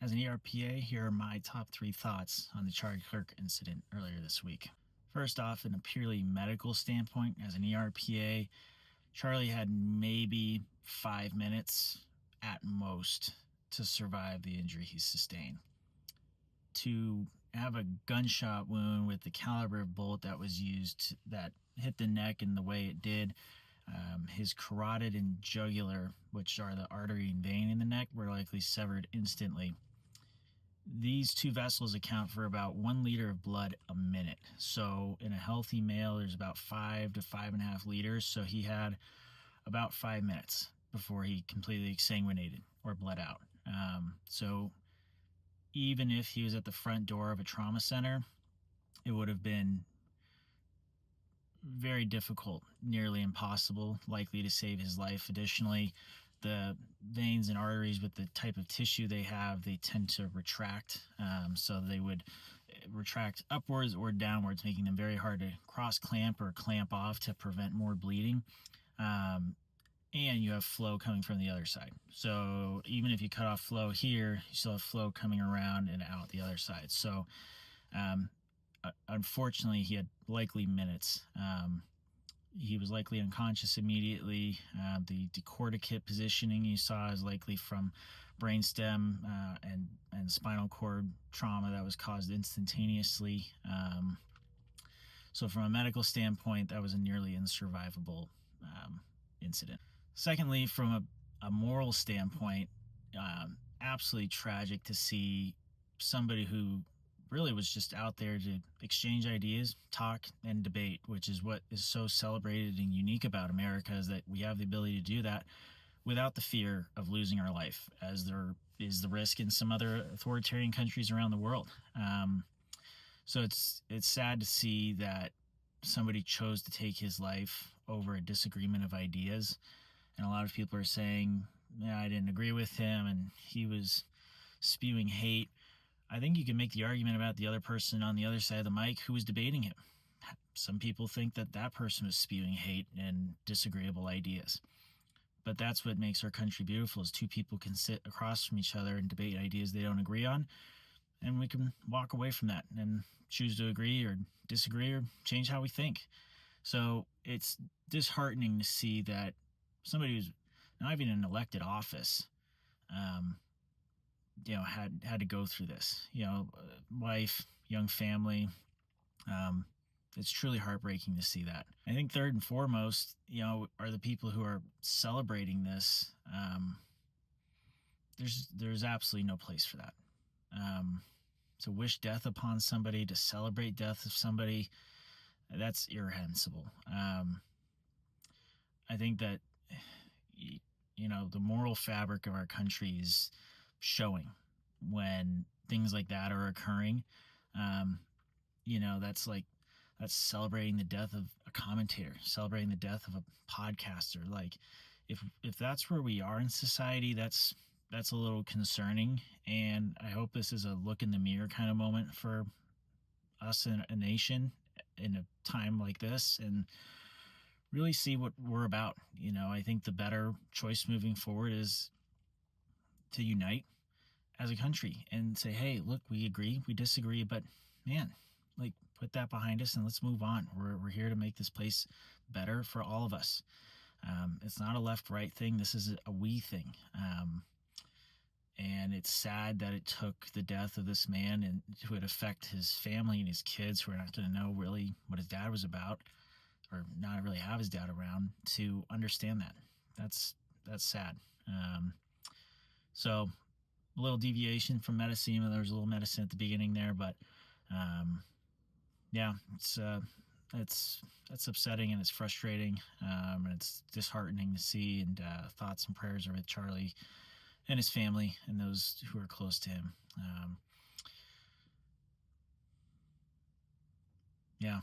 As an ERPA, here are my top 3 thoughts on the Charlie Kirk incident earlier this week. First off, in a purely medical standpoint, as an ERPA, Charlie had maybe 5 minutes at most to survive the injury he sustained. To have a gunshot wound with the caliber of bullet that was used that hit the neck in the way it did, his carotid and jugular, which are the artery and vein in the neck, were likely severed instantly. These two vessels account for about 1 liter of blood a minute. So in a healthy male, there's about 5 to 5.5 liters. So he had about 5 minutes before he completely exsanguinated or bled out. So even if he was at the front door of a trauma center, it would have been very difficult, nearly impossible, likely to save his life. Additionally, the veins and arteries, with the type of tissue they have, they tend to retract. So they would retract upwards or downwards, making them very hard to cross clamp or clamp off to prevent more bleeding. And you have flow coming from the other side. So even if you cut off flow here, you still have flow coming around and out the other side. So unfortunately, he had likely minutes. He was likely unconscious immediately. The decorticate positioning you saw is likely from brainstem and spinal cord trauma that was caused instantaneously. So from a medical standpoint, that was a nearly insurvivable incident. Secondly, from a moral standpoint, absolutely tragic to see somebody who really was just out there to exchange ideas, talk, and debate, which is what is so celebrated and unique about America, is that we have the ability to do that without the fear of losing our life, as there is the risk in some other authoritarian countries around the world. So it's sad to see that somebody chose to take his life over a disagreement of ideas. And a lot of people are saying, yeah, I didn't agree with him and he was spewing hate. I think you can make the argument about the other person on the other side of the mic who was debating him. Some people think that that person was spewing hate and disagreeable ideas. But that's what makes our country beautiful, is two people can sit across from each other and debate ideas they don't agree on. And we can walk away from that and choose to agree or disagree or change how we think. So it's disheartening to see that somebody who's not even in an elected office, had to go through this. Wife, young family. It's truly heartbreaking to see that. I think third and foremost, are the people who are celebrating this. There's absolutely no place for that. To wish death upon somebody, to celebrate death of somebody, that's irreprehensible. I think that the moral fabric of our country is showing when things like that are occurring. That's celebrating the death of a commentator, celebrating the death of a podcaster. Like, if that's where we are in society, that's a little concerning. And I hope this is a look in the mirror kind of moment for us in a nation in a time like this, and really see what we're about. I think the better choice moving forward is to unite as a country and say, hey, look, we agree, we disagree, but man, put that behind us and let's move on. We're here to make this place better for all of us. It's not a left-right thing. This is a we thing. And it's sad that it took the death of this man and it would affect his family and his kids, who are not going to know really what his dad was about, or not really have his dad around, to understand that. That's sad. So a little deviation from medicine. There was a little medicine at the beginning there, but it's upsetting and it's frustrating, and it's disheartening to see. And thoughts and prayers are with Charlie and his family and those who are close to him. Yeah.